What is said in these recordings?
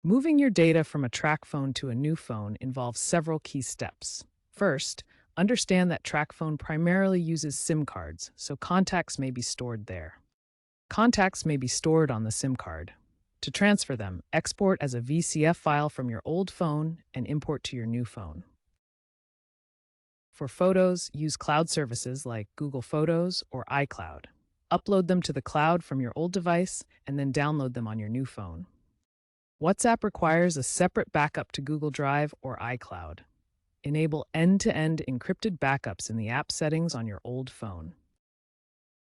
Moving your data from a Tracfone to a new phone involves several key steps. First, understand that Tracfone primarily uses SIM cards, so contacts may be stored there. Contacts may be stored on the SIM card. To transfer them, export as a VCF file from your old phone and import to your new phone. For photos, use cloud services like Google Photos or iCloud. Upload them to the cloud from your old device and then download them on your new phone. WhatsApp requires a separate backup to Google Drive or iCloud. Enable end-to-end encrypted backups in the app settings on your old phone.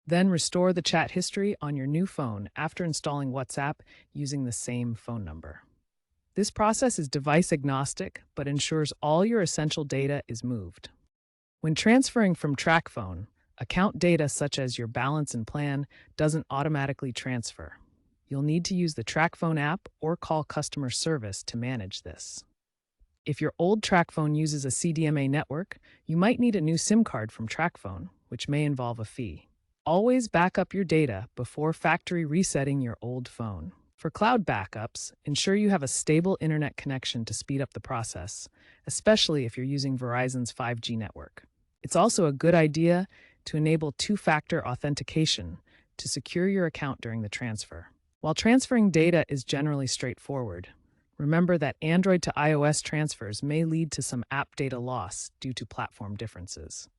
Then restore the chat history on your new phone after installing WhatsApp using the same phone number. This process is device agnostic, but ensures all your essential data is moved. When transferring from Tracfone, account data such as your balance and plan doesn't automatically transfer. You'll need to use the Tracfone app or call customer service to manage this. If your old Tracfone uses a CDMA network, you might need a new SIM card from Tracfone, which may involve a fee. Always back up your data before factory resetting your old phone. For cloud backups, ensure you have a stable internet connection to speed up the process, especially if you're using Verizon's 5G network. It's also a good idea to enable two-factor authentication to secure your account during the transfer. While transferring data is generally straightforward, remember that Android to iOS transfers may lead to some app data loss due to platform differences.